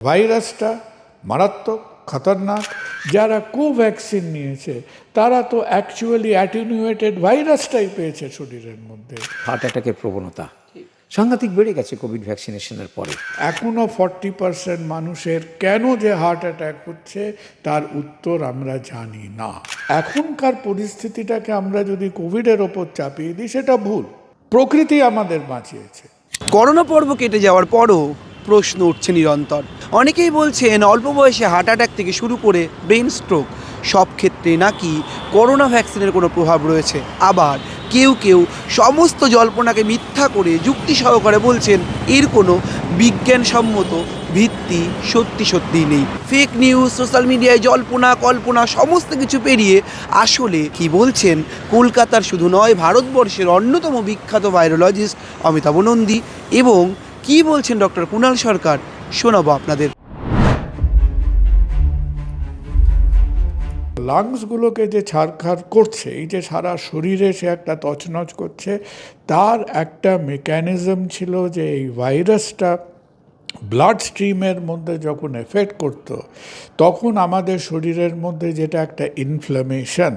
ভাইরাসটা মারাত্মক খতরনাক। যারা কোভ্যাক্সিন নিয়েছে তারা তো অ্যাকচুয়ালি অ্যাটিনিউয়েটেড ভাইরাসটাই পেয়েছে শরীরের মধ্যে। হার্ট অ্যাটাকের প্রবণতা সাংঘাতিক বেড়ে গেছে কোভিড ভ্যাকসিনেশনের পরে। এখনও 40% মানুষের কেন যে হার্ট অ্যাটাক হচ্ছে তার উত্তর আমরা জানি না। এখনকার পরিস্থিতিটাকে আমরা যদি কোভিডের ওপর চাপিয়ে দিই সেটা ভুল। প্রকৃতি আমাদের বাঁচিয়েছে। করোনা পর্ব কেটে যাওয়ার পরও প্রশ্ন উঠছে নিরন্তর। অনেকেই বলছেন অল্প বয়সে হার্ট অ্যাটাক থেকে শুরু করে ব্রেন স্ট্রোক সব ক্ষেত্রে নাকি করোনা ভ্যাকসিনের কোনো প্রভাব রয়েছে। আবার কেউ কেউ সমস্ত জল্পনাকে মিথ্যা করে যুক্তি সহকারে বলছেন এর কোনো বিজ্ঞানসম্মত ভিত্তি সত্যি নেই। ফেক নিউজ, সোশ্যাল মিডিয়ায় জল্পনা কল্পনা সমস্ত কিছু পেরিয়ে আসলে কি বলছেন কলকাতার শুধু নয় ভারতবর্ষের অন্যতম বিখ্যাত ভাইরোলজিস্ট অমিতাভ নন্দী, এবং কি বলছেন ডক্টর কুণাল সরকার, শোনাবো আপনাদের। লাংসগুলোকে যে ছারখার করছে, এই যে সারা শরীরে সে একটা তছনছ করছে, তার একটা মেকানিজম ছিল যে এই ভাইরাসটা ব্লাড স্ট্রিমের মধ্যে যখন এফেক্ট করতো তখন আমাদের শরীরের মধ্যে যেটা একটা ইনফ্লামেশন,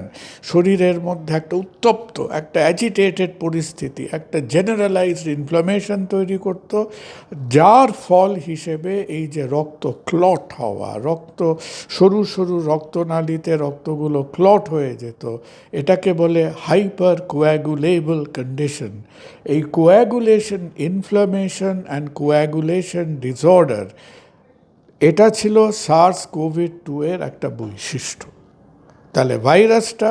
শরীরের মধ্যে একটা উত্তপ্ত, একটা অ্যাজিটেটেড পরিস্থিতি, একটা জেনারেলাইজড ইনফ্লামেশন তৈরি করত, যার ফল হিসেবে এই যে রক্ত ক্লট হওয়া, রক্ত সরু সরু রক্তনালীতে রক্তগুলো ক্লট হয়ে যেত, এটাকে বলে হাইপার কোয়াগুলেবল কন্ডিশন। এই coagulation, inflammation and coagulation disorder, এটা ছিল SARS-CoV-2 এর একটা বৈশিষ্ট্য। তাহলে ভাইরাসটা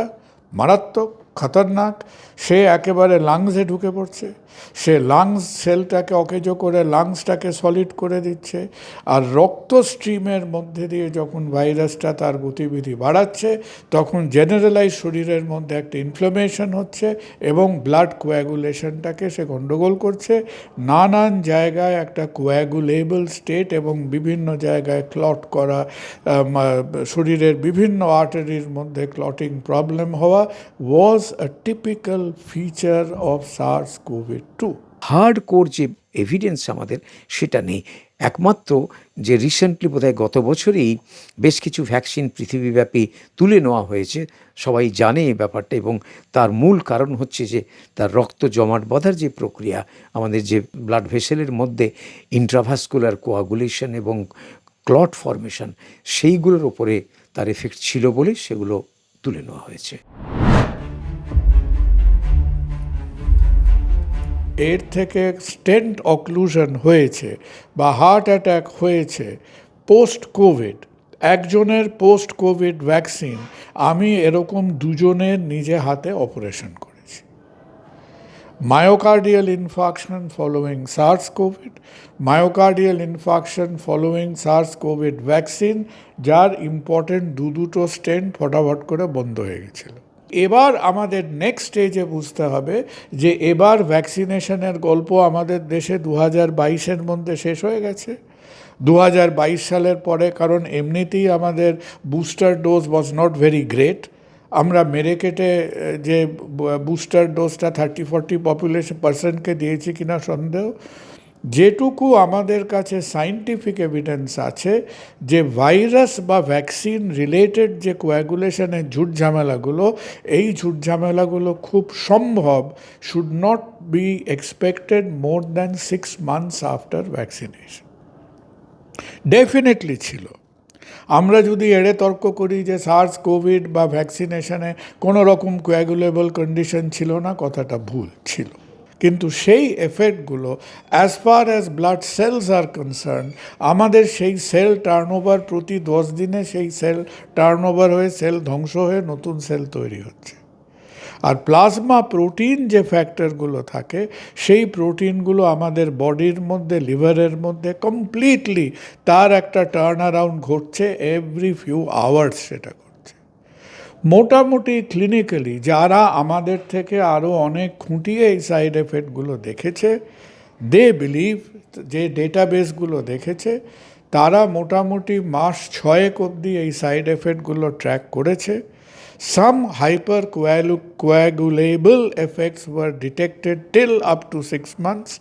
মারাত্মক খতরনাক, সে একেবারে লাংসে ঢুকে পড়ছে, সে লাংস সেলটাকে অকেজো করে লাংসটাকে সলিড করে দিচ্ছে, আর রক্ত স্ট্রিমের মধ্যে দিয়ে যখন ভাইরাসটা তার গতিবিধি বাড়াচ্ছে তখন জেনারেলাইজ শরীরের মধ্যে একটা ইনফ্লামেশন হচ্ছে এবং ব্লাড কোয়াগুলেশনটাকে সে গণ্ডগোল করছে। নানান জায়গায় একটা কোয়াগুলেবল স্টেট এবং বিভিন্ন জায়গায় ক্লট করা, শরীরের বিভিন্ন আর্টারির মধ্যে ক্লটিং প্রবলেম হওয়া ওয়াজ a typical feature of SARS-CoV-2. Hard core যে এভিডেন্স আমাদের সেটা নেই। একমাত্র যে রিসেন্টলি বোধহয় গত বছরেই বেশ কিছু ভ্যাকসিন পৃথিবীব্যাপী তুলে নেওয়া হয়েছে, সবাই জানে এই ব্যাপারটা, এবং তার মূল কারণ হচ্ছে যে তার রক্ত জমাট বাঁধার যে প্রক্রিয়া, আমাদের যে ব্লাড ভেসেলের মধ্যে ইন্ট্রাভাস্কুলার কোয়াগুলেশন এবং ক্লট ফর্মেশন, সেইগুলোর ওপরে তার এফেক্ট ছিল বলে সেগুলো তুলে নেওয়া হয়েছে। এর থেকে স্টেন্ট অক্লুশন হয়েছে বা হার্ট অ্যাটাক হয়েছে পোস্ট কোভিড। একজনের পোস্ট কোভিড ভ্যাকসিন, আমি এরকম দুজনের নিজে হাতে অপারেশন করেছি। Myocardial infarction following SARS-CoV, myocardial infarction following SARS-CoV vaccine, যার ইম্পর্টেন্ট দুটো স্টেন্ট ফটাফট করে বন্ধ হয়ে গেছিল। এবার আমাদের নেক্সট স্টেজে বুঝতে হবে যে এবার ভ্যাকসিনেশনের গল্প আমাদের দেশে 2022-এর মধ্যে শেষ হয়ে গেছে। 2022 সালের পরে, কারণ এমনিতেই আমাদের booster dose was not very great. আমরা মেরে কেটে যে বুস্টার ডোজটা 30-40 পার্সেন্টকে দিয়েছি কিনা সন্দেহ। যেটুকু আমাদের কাছে সায়েন্টিফিক এভিডেন্স আছে যে ভাইরাস বা ভ্যাকসিন রিলেটেড যে কোয়াগুলেশনের ঝুটঝামেলাগুলো, এই ঝুটঝামেলাগুলো খুব সম্ভব should not be expected more than 6 months after vaccination. Definitely ছিল। আমরা যদি এড়ে তর্ক করি যে SARS-CoV বা ভ্যাকসিনেশনে কোনো রকম কোয়াগুলেবল কন্ডিশন ছিল না, কথাটা ভুল ছিল। কিন্তু সেই এফেক্টগুলো as far as blood cells are concern, আমাদের সেই সেল টার্নওভার প্রতি 10 দিনে সেই সেল টার্নওভার হয়ে সেল ধ্বংস হয়ে নতুন সেল তৈরি হচ্ছে। আর প্লাজমা প্রোটিন যে ফ্যাক্টরগুলো থাকে, সেই প্রোটিনগুলো আমাদের বডির মধ্যে, লিভারের মধ্যে কমপ্লিটলি তার একটা টার্ন অ্যারাউন্ড ঘটছে এভরি ফিউ আওয়ার্স, সেটা করছে। মোটামুটি ক্লিনিক্যালি যারা আমাদের থেকে আরও অনেক খুঁটিয়ে এই সাইড এফেক্টগুলো দেখেছে, দে বিলিভ, যে ডেটাবেসগুলো দেখেছে, তারা মোটামুটি মাস 6 অবধি এই সাইড এফেক্টগুলো ট্র্যাক করেছে। Some hypercoagulable effects were detected till up to 6 months,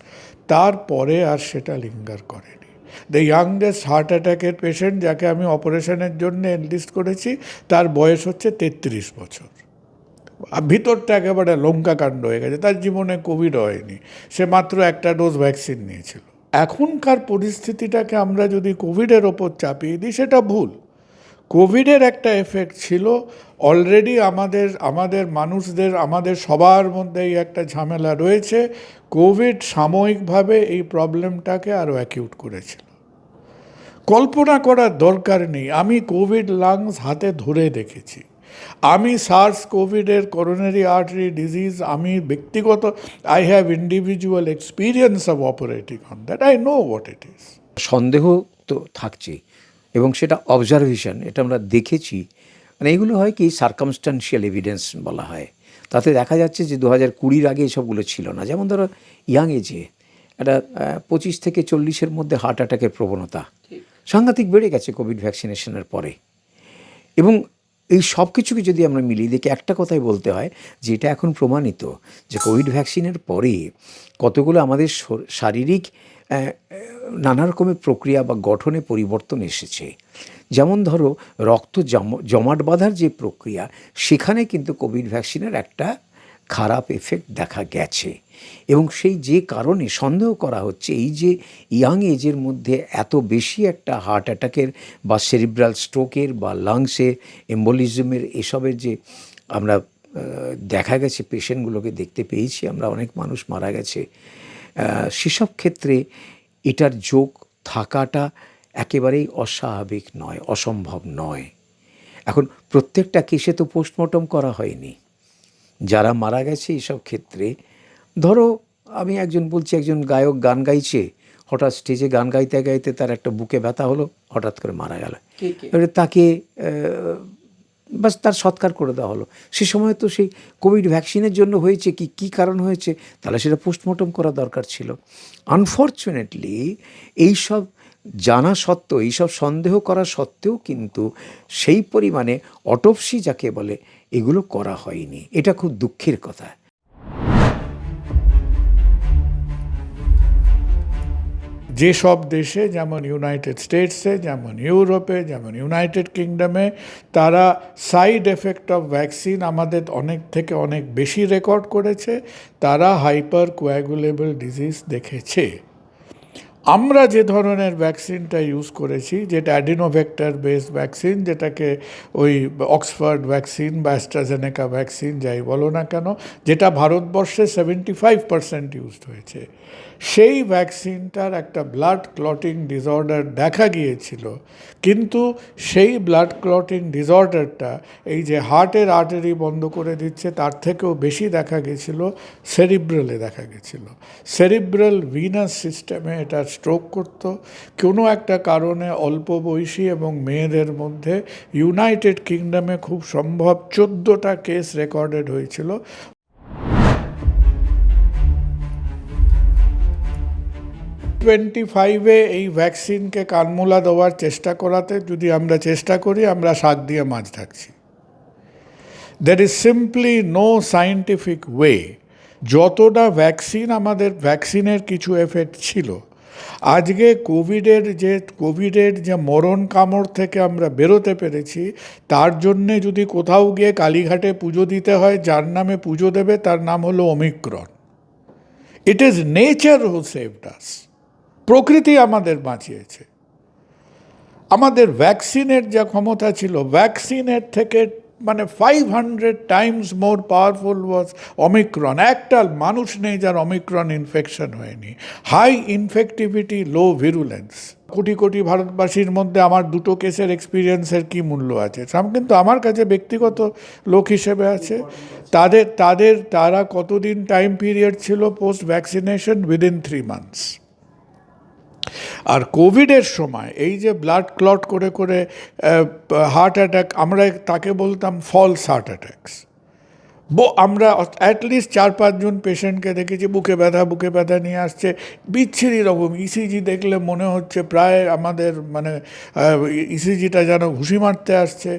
তারপরে আর সেটা লিঙ্গার করেনি। দ্য ইয়াংগেস্ট হার্ট অ্যাটাকের পেশেন্ট যাকে আমি অপারেশনের জন্য এনলিস্ট করেছি তার বয়স হচ্ছে 33 বছর। ভিতরটা একেবারে লঙ্কা কাণ্ড হয়ে গেছে, তার জীবনে কোভিড হয়নি, সে মাত্র একটা ডোজ ভ্যাকসিন নিয়েছিল। এখনকার পরিস্থিতিটাকে আমরা যদি কোভিডের ওপর চাপিয়ে দিই সেটা ভুল। কোভিডের একটা এফেক্ট ছিল অলরেডি, আমাদের মানুষদের, আমাদের সবার মধ্যেই একটা ঝামেলা রয়েছে। কোভিড সাময়িকভাবে এই প্রবলেমটাকে আরও অ্যাকিউট করেছিল। কল্পনা করার দরকার নেই, আমি কোভিড লাংস হাতে ধরে দেখেছি, আমি সার্স কোভিডের করোনারি আর্টারি ডিজিজ, আমি ব্যক্তিগত I have individual experience of operating on that, I know what it is. সন্দেহ তো থাকছেই, এবং সেটা অবজারভেশন, এটা আমরা দেখেছি। মানে এগুলো হয় কি সার্কামস্টান্সিয়াল এভিডেন্স বলা হয়। তাতে দেখা যাচ্ছে যে 2020 আগে এসবগুলো ছিল না। যেমন ধরো ইয়াং এজে একটা 25 থেকে 40-এর মধ্যে হার্ট অ্যাটাকের প্রবণতা সাংঘাতিক বেড়ে গেছে কোভিড ভ্যাকসিনেশনের পরে। এবং এই সব কিছুকে যদি আমরা মিলিয়ে দেখি, একটা কথাই বলতে হয় যে এটা এখন প্রমাণিত যে কোভিড ভ্যাকসিনের পরে কতগুলো আমাদের শারীরিক নানা রকমের প্রক্রিয়া বা গঠনে পরিবর্তন এসেছে। যেমন ধরো রক্ত জমাট বাঁধার যে প্রক্রিয়া, সেখানে কিন্তু কোভিড ভ্যাকসিনের একটা খারাপ এফেক্ট দেখা গেছে। এবং সেই যে কারণে সন্দেহ করা হচ্ছে এই যে ইয়াং এজের মধ্যে এত বেশি একটা হার্ট অ্যাটাকের বা সেরিব্রাল স্ট্রোকের বা লাংসে এম্বোলিজমের এসবের যে আমরা দেখা গেছে, পেশেন্টগুলোকে দেখতে পেয়েছি আমরা, অনেক মানুষ মারা গেছে, সেসব ক্ষেত্রে এটার যোগ থাকাটা একেবারেই অস্বাভাবিক নয়, অসম্ভব নয়। এখন প্রত্যেকটা কেসে তো পোস্টমর্টম করা হয়নি। যারা মারা গেছে এইসব ক্ষেত্রে, ধরো আমি একজন গায়ক গান গাইছে, হঠাৎ স্টেজে গান গাইতে গাইতে তার একটা বুকে ব্যথা হলো, হঠাৎ করে মারা গেল, এবারে তাকে বাস তার সৎকার করে দেওয়া হলো। সে সময় তো সেই কোভিড ভ্যাকসিনের জন্য হয়েছে কি কারণ হয়েছে, তাহলে সেটা পোস্টমর্টম করা দরকার ছিল। আনফর্চুনেটলি এইসব জানা সত্ত্বেও, এইসব সন্দেহ করা সত্ত্বেও কিন্তু সেই পরিমাণে অটোপসি যাকে বলে এগুলো করা হয়নি। এটা খুব দুঃখের কথা। যেসব দেশে, যেমন ইউনাইটেড স্টেটসে, যেমন ইউরোপে, যেমন ইউনাইটেড কিংডমে, তারা সাইড এফেক্ট অফ ভ্যাকসিন আমাদের অনেক বেশি রেকর্ড করেছে, তারা হাইপার কোয়াগুলেবল ডিজিজ দেখেছে। আমরা যে ধরনের ভ্যাকসিনটা ইউজ করেছি, যেটা অ্যাডিনোভেক্টর বেসড ভ্যাকসিন, যেটাকে ওই অক্সফোর্ড ভ্যাকসিন বা অ্যাস্ট্রাজেনেকা ভ্যাকসিন যাই বলো না কেন, যেটা ভারতবর্ষে 75% ইউজড হয়েছে, সেই ভ্যাকসিনটার একটা ব্লাড ক্লটিং ডিসঅর্ডার দেখা গিয়েছিল। কিন্তু সেই ব্লাড ক্লটিং ডিসঅর্ডারটা এই যে হার্টের আর্টারি বন্ধ করে দিচ্ছে, তার থেকেও বেশি দেখা গেছিল সেরিব্রালে দেখা গেছিল। সেরিব্রাল ভিনাস সিস্টেমে এটা স্ট্রোক করতো। কোনো একটা কারণে অল্প বয়সী এবং মেয়েদের মধ্যে ইউনাইটেড কিংডমে খুব সম্ভব 14টা কেস রেকর্ডেড হয়েছিল। '25-এ এই ভ্যাকসিনকে কানমূলা দেওয়ার চেষ্টা করাতে যদি আমরা চেষ্টা করি, আমরা শাক দিয়ে মাছ ঢাকছি। There is simply no scientific way. যতটা ভ্যাকসিন, আমাদের ভ্যাকসিনের কিছু এফেক্ট ছিল, আজকে কোভিডের যে মরণ কামড় থেকে আমরা বেরোতে পেরেছি, তার জন্যে যদি কোথাও গিয়ে কালীঘাটে পুজো দিতে হয়, যার নামে পুজো দেবে তার নাম হলো Omicron. It is nature who saved us. প্রকৃতি আমাদের বাঁচিয়েছে। আমাদের ভ্যাকসিনের যা ক্ষমতা ছিল, ভ্যাকসিনের থেকে 500 টাইমস মোর পাওয়ারফুল ওয়াজ অমিক্রন। একটা মানুষ নেই যার অমিক্রন ইনফেকশন হয়নি। হাই ইনফেক্টিভিটি, লো ভিরুলেন্স। কোটি কোটি ভারতবাসীর মধ্যে আমার 2টো কেসের এক্সপিরিয়েন্সের কী মূল্য আছে? কিন্তু আমার কাছে ব্যক্তিগত লোক হিসেবে আছে। তারা কতদিন টাইম পিরিয়ড ছিল পোস্ট ভ্যাকসিনেশন? Within 3 months। আর কোভিডের সময় এই যে ব্লাড ক্লট করে হার্ট অ্যাটাক, আমরা তাকে বলতাম ফলস হার্ট অ্যাটাকস। আমরা অ্যাটলিস্ট 4-5 জন পেশেন্টকে দেখেছি বুকে ব্যথা নিয়ে আসছে, বিচ্ছিরি রকম। ইসিজি দেখলে মনে হচ্ছে প্রায় আমাদের মানে ইসিজিটা যেন ঘুষি মারতে আসছে।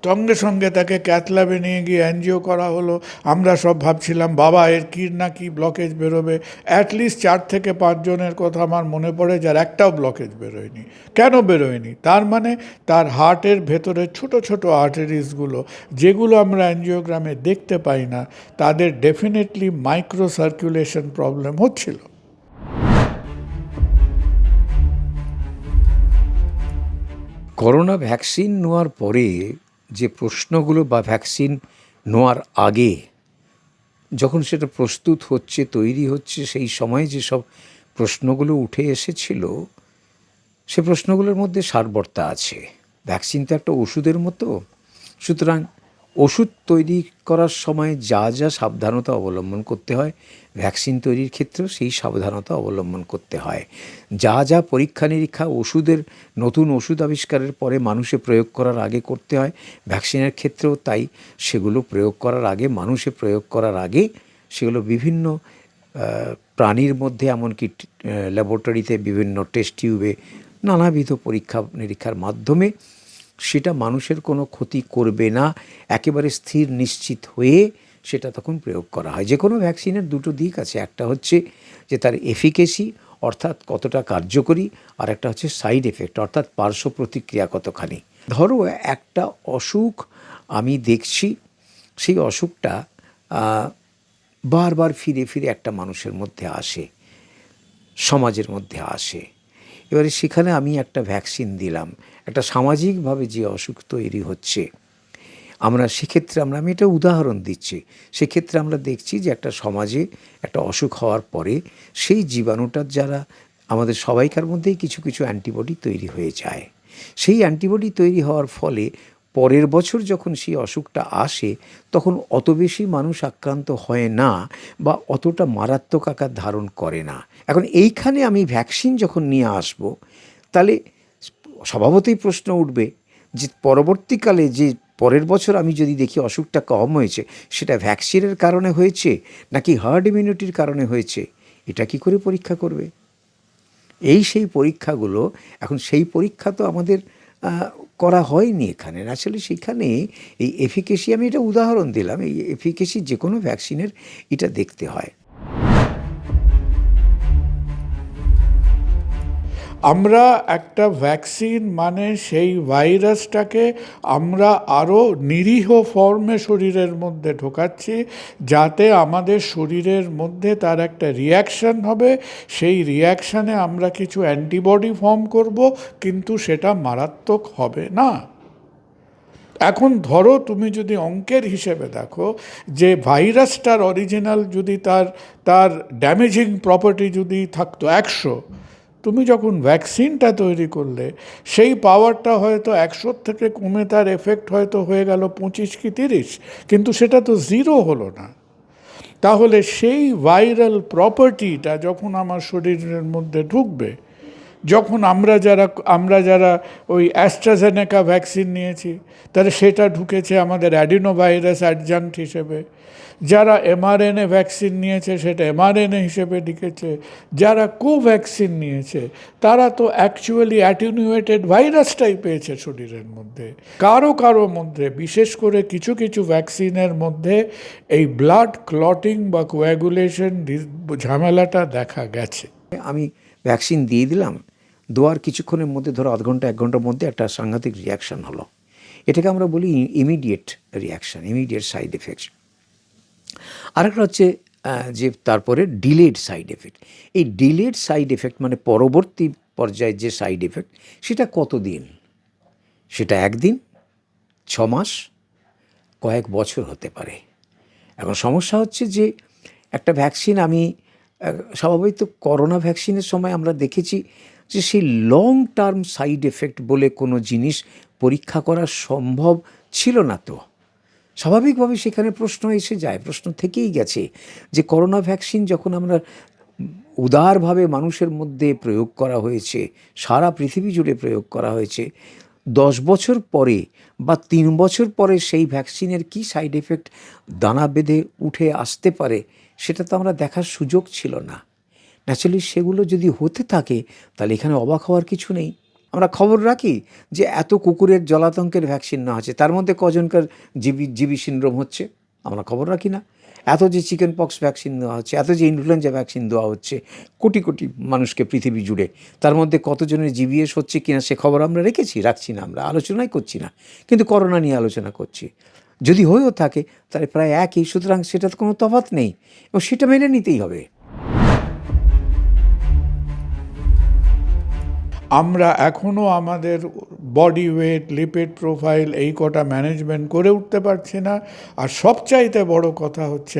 সঙ্গে সঙ্গে তাকে ক্যাথল্যাবে নিয়ে গিয়ে অ্যানজিও করা হলো। আমরা সব ভাবছিলাম বাবা এর কী না কি ব্লকেজ বেরোবে। অ্যাটলিস্ট 4 থেকে 5 জনের কথা আমার মনে পড়ে যার একটাও ব্লকেজ বেরোয়নি। কেন বেরোয়নি? তার মানে তার হার্টের ভেতরে ছোট ছোট আর্টারিজগুলো, যেগুলো আমরা অ্যানজিওগ্রামে দেখতে পাই না, তাদের ডেফিনেটলি মাইক্রো সার্কুলেশন প্রবলেম হচ্ছিল। করোনা ভ্যাকসিন নেওয়ার পরে যে প্রশ্নগুলো বা ভ্যাকসিন নেওয়ার আগে যখন সেটা প্রস্তুত হচ্ছে, তৈরি হচ্ছে, সেই সময় যেসব প্রশ্নগুলো উঠে এসেছিল, সে প্রশ্নগুলোর মধ্যে সারবর্তা আছে। ভ্যাকসিন তো একটা ওষুধের মতো, সুতরাং ওষুধ তৈরি করার সময় যা যা সাবধানতা অবলম্বন করতে হয়, ভ্যাকসিন তৈরির ক্ষেত্রেও সেই সাবধানতা অবলম্বন করতে হয়। যা যা পরীক্ষা নিরীক্ষা ওষুধের, নতুন ওষুধ আবিষ্কারের পরে মানুষে প্রয়োগ করার আগে করতে হয়, ভ্যাকসিনের ক্ষেত্রেও তাই। সেগুলো প্রয়োগ করার আগে, মানুষে প্রয়োগ করার আগে সেগুলো বিভিন্ন প্রাণীর মধ্যে, এমনকি ল্যাবরেটরিতে বিভিন্ন টেস্ট টিউবে নানাবিধ পরীক্ষা নিরীক্ষার মাধ্যমে সেটা মানুষের কোনো ক্ষতি করবে না একেবারে স্থির নিশ্চিত হয়ে সেটা তখন প্রয়োগ করা হয়। যে কোনো ভ্যাকসিনের দুটো দিক আছে, একটা হচ্ছে যে তার এফিকেসি অর্থাৎ কতটা কার্যকরী, আর একটা হচ্ছে সাইড এফেক্ট অর্থাৎ পার্শ্ব প্রতিক্রিয়া কতখানি। ধরো একটা অসুখ আমি দেখছি, সেই অসুখটা বারবার ফিরে ফিরে একটা মানুষের মধ্যে আসে, সমাজের মধ্যে আসে। এবারে সেখানে আমি একটা ভ্যাকসিন দিলাম, একটা সামাজিকভাবে যে অসুখ তৈরি হচ্ছে, আমরা সেক্ষেত্রে আমি এটা উদাহরণ দিচ্ছি, সেক্ষেত্রে আমরা দেখছি যে একটা সমাজে একটা অসুখ হওয়ার পরে সেই জীবাণুটার যারা আমাদের সবাইকার মধ্যেই কিছু কিছু অ্যান্টিবডি তৈরি হয়ে যায়। সেই অ্যান্টিবডি তৈরি হওয়ার ফলে পরের বছর যখন সেই অসুখটা আসে তখন অত বেশি মানুষ আক্রান্ত হয় না বা অতটা মারাত্মক আকার ধারণ করে না। এখন এইখানে আমি ভ্যাকসিন যখন নিয়ে আসব, তাহলে স্বভাবতই প্রশ্ন উঠবে যে পরবর্তীকালে যে পরের বছর আমি যদি দেখি অসুখটা কম হয়েছে, সেটা ভ্যাকসিনের কারণে হয়েছে নাকি হার্ড ইমিউনিটির কারণে হয়েছে, এটা কি করে পরীক্ষা করবে? সেই পরীক্ষাগুলো, এখন সেই পরীক্ষা তো আমাদের করা হয়নি এখানে। আসলে সেখানে এই এফিকেসি, আমি এটা উদাহরণ দিলাম, এই এফিকেসি যে কোনো ভ্যাকসিনের এটা দেখতে হয়। আমরা একটা ভ্যাকসিন মানে সেই ভাইরাসটাকে আমরা আরও নিরীহ ফর্মে শরীরের মধ্যে ঢোকাচ্ছি, যাতে আমাদের শরীরের মধ্যে তার একটা রিয়াকশান হবে। সেই রিয়াকশানে আমরা কিছু অ্যান্টিবডি ফর্ম করব, কিন্তু সেটা মারাত্মক হবে না। এখন ধরো তুমি যদি অঙ্কের হিসেবে দেখো যে ভাইরাসটার অরিজিনাল যদি তার ড্যামেজিং প্রপার্টি যদি থাকতো 100, তুমি যখন ভ্যাকসিনটা তৈরি করলে সেই পাওয়ারটা হয়তো 100 থেকে কমে তার এফেক্ট হয়তো হয়ে গেল 25 কি 30, কিন্তু সেটা তো 0 হলো না। তাহলে সেই ভাইরাল প্রপার্টিটা যখন আমার শরীরের মধ্যে ঢুকবে, যখন আমরা যারা ওই অ্যাস্ট্রাজেনেকা ভ্যাকসিন নিয়েছি, তাহলে সেটা ঢুকেছে আমাদের অ্যাডিনোভাইরাস অ্যাডজাঙ্ক্ট হিসেবে। যারা এমআরএনএ ভ্যাকসিন নিয়েছে সেটা এমআরএনএ হিসেবে ঢুকেছে। যারা কোভ্যাক্সিন নিয়েছে তারা তো অ্যাকচুয়ালি অ্যাটিনিউয়েটেড ভাইরাসটাই পেয়েছে শরীরের মধ্যে। কারো মধ্যে, বিশেষ করে কিছু কিছু ভ্যাকসিনের মধ্যে এই ব্লাড ক্লটিং বা কোয়াগুলেশন ঝামেলাটা দেখা গেছে। আমি ভ্যাকসিন দিয়ে দিলাম, দেওয়ার কিছুক্ষণের মধ্যে, ধরো আধ ঘন্টা 1 ঘন্টার মধ্যে একটা সাংঘাতিক রিয়াকশান হলো, এটাকে আমরা বলি immediate reaction, immediate side effect. আরেকটা হচ্ছে যে তারপরে ডিলেড সাইড এফেক্ট। এই ডিলেড সাইড এফেক্ট মানে পরবর্তী পর্যায়ে যে সাইড এফেক্ট, সেটা কতদিন? সেটা 1 দিন, 6 মাস, কয়েক বছর হতে পারে। এখন সমস্যা হচ্ছে যে একটা ভ্যাকসিন, আমি স্বাভাবিক করোনা ভ্যাকসিনের সময় আমরা দেখেছি যে সেই লং টার্ম সাইড এফেক্ট বলে কোনো জিনিস পরীক্ষা করা সম্ভব ছিল না। তো স্বাভাবিকভাবে সেখানে প্রশ্ন এসে যায়, প্রশ্ন থেকেই গেছে যে করোনা ভ্যাকসিন যখন আমরা উদারভাবে মানুষের মধ্যে প্রয়োগ করা হয়েছে, সারা পৃথিবী জুড়ে প্রয়োগ করা হয়েছে, 10 বছর পরে বা 3 বছর পরে সেই ভ্যাকসিনের কী সাইড এফেক্ট দানা বেঁধে উঠে আসতে পারে সেটা তো আমরা দেখার সুযোগ ছিল না। ন্যাচারালি সেগুলো যদি হতে থাকে তাহলে এখানে অবাক হওয়ার কিছু নেই। আমরা খবর রাখি যে এত কুকুরের জলাতঙ্কের ভ্যাকসিন নেওয়া হচ্ছে, তার মধ্যে কজনকার জিবি সিনড্রোম হচ্ছে আমরা খবর রাখি না। এত যে চিকেন পক্স ভ্যাকসিন দেওয়া হচ্ছে, এত যে ইনফ্লুয়েঞ্জা ভ্যাকসিন দেওয়া হচ্ছে কোটি কোটি মানুষকে পৃথিবী জুড়ে, তার মধ্যে কতজনের জিবিএস হচ্ছে কিনা সে খবর আমরা রাখছি না, আমরা আলোচনাই করছি না, কিন্তু করোনা নিয়ে আলোচনা করছি। যদি হয়েও থাকে তাহলে প্রায় একই, সুতরাং সেটাতে কোনো তফাৎ নেই এবং সেটা মেনে নিতেই হবে। আমরা এখনও আমাদের বডি ওয়েট, লিপিড প্রোফাইল এই কটা ম্যানেজমেন্ট করে উঠতে পারছি না। আর সবচাইতে বড় কথা হচ্ছে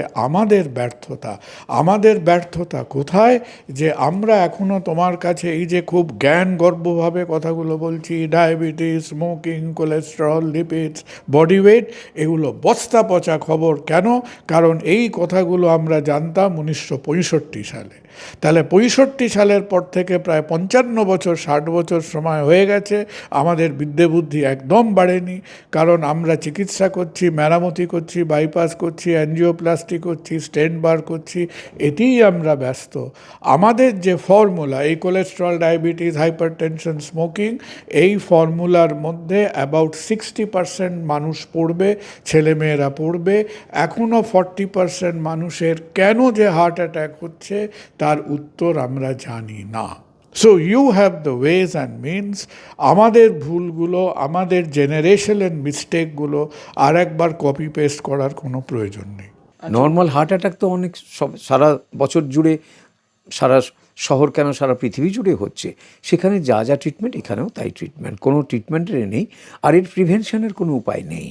আমাদের ব্যর্থতা কোথায়, যে আমরা এখনও তোমার কাছে এই যে খুব জ্ঞানগর্ভভাবে কথাগুলো বলছি, diabetes, smoking, cholesterol, lipids, body weight, এগুলো বস্তা পচা খবর। কেন? কারণ এই কথাগুলো আমরা জানতাম 1965 সালে। তাহলে 65 সালের পর থেকে প্রায় 55 বছর 60 বছর সময় হয়ে গেছে, আমাদের বিদ্যে বুদ্ধি একদম বাড়েনি। কারণ আমরা চিকিৎসা করছি, মেরামতি করছি, বাইপাস করছি, অ্যাঞ্জিওপ্লাস্টি করছি, স্টেন্ট বার করছি, এতেই আমরা ব্যস্ত। আমাদের যে ফর্মুলা, এই কোলেস্টেরল, ডায়াবেটিস, হাইপারটেনশন, স্মোকিং, এই ফর্মুলার মধ্যে অ্যাবাউট 60% মানুষ পড়বে, ছেলেমেয়েরা পড়বে। এখনও 40% মানুষের কেন যে হার্ট অ্যাটাক হচ্ছে তার উত্তর আমরা জানি না। So you have the ways and means. আমাদের ভুলগুলো, আমাদের জেনারেশনের মিস্টেকগুলো আর একবার কপি পেস্ট করার কোনো প্রয়োজন নেই। নর্মাল হার্ট অ্যাটাক তো অনেক সারা বছর জুড়ে, সারা শহর কেন সারা পৃথিবী জুড়ে হচ্ছে, সেখানে যা ট্রিটমেন্ট এখানেও তাই ট্রিটমেন্ট, কোনো ট্রিটমেন্টের নেই। আর এর প্রিভেনশনের কোনো উপায় নেই।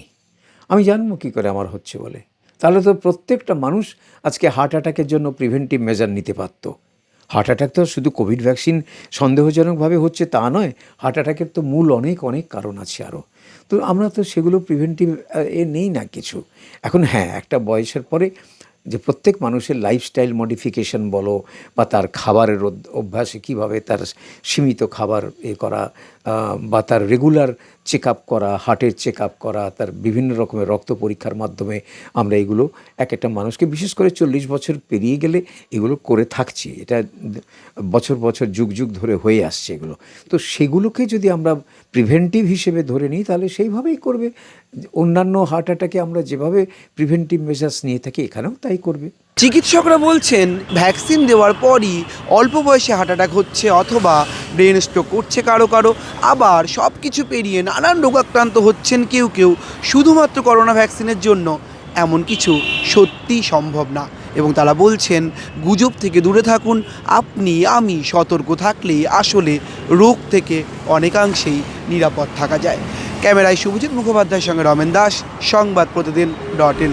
আমি জানবো কী করে আমার হচ্ছে বলে? তাহলে তো প্রত্যেকটা মানুষ আজকে হার্ট অ্যাটাকের জন্য প্রিভেন্টিভ মেজার নিতে পারত। হার্ট অ্যাটাক তো শুধু কোভিড ভ্যাকসিন সন্দেহজনকভাবে হচ্ছে তা নয়, হার্ট অ্যাটাকের তো মূল অনেক কারণ আছে আরও। তো আমরা তো সেগুলো প্রিভেন্টিভ নেই না কিছু। এখন হ্যাঁ, একটা বয়সের পরে যে প্রত্যেক মানুষের লাইফস্টাইল মডিফিকেশন বলো বা তার খাবারের অভ্যাসে কীভাবে তার সীমিত খাবার করা বা তার রেগুলার চেক আপ করা, হার্টের চেক আপ করা, তার বিভিন্ন রকমের রক্ত পরীক্ষার মাধ্যমে আমরা এগুলো একটা মানুষকে, বিশেষ করে 40 বছর পেরিয়ে গেলে এগুলো করে থাকছি। এটা বছর যুগ ধরে হয়ে আসছে এগুলো। তো সেগুলোকে যদি আমরা প্রিভেন্টিভ হিসেবে ধরে নিই তাহলে সেইভাবেই করবে। অন্যান্য হার্ট অ্যাটাকে আমরা যেভাবে প্রিভেন্টিভ মেজার্স নিয়ে থাকি এখানেও তাই করবে। চিকিৎসকরা বলছেন ভ্যাকসিন দেওয়ার পরই অল্প বয়সে হার্ট অ্যাটাক হচ্ছে অথবা ব্রেন স্ট্রোক করছে কারো, আবার সব কিছু পেরিয়ে নানান রোগাক্রান্ত হচ্ছেন কেউ শুধুমাত্র করোনা ভ্যাকসিনের জন্য। এমন কিছু সত্যিই সম্ভব না এবং তারা বলছেন গুজব থেকে দূরে থাকুন। আমি সতর্ক থাকলেই আসলে রোগ থেকে অনেকাংশেই নিরাপদ থাকা যায়। ক্যামেরায় শুভজিৎ মুখোপাধ্যায়ের সঙ্গে রমেন দাস, সংবাদ প্রতিদিন .in।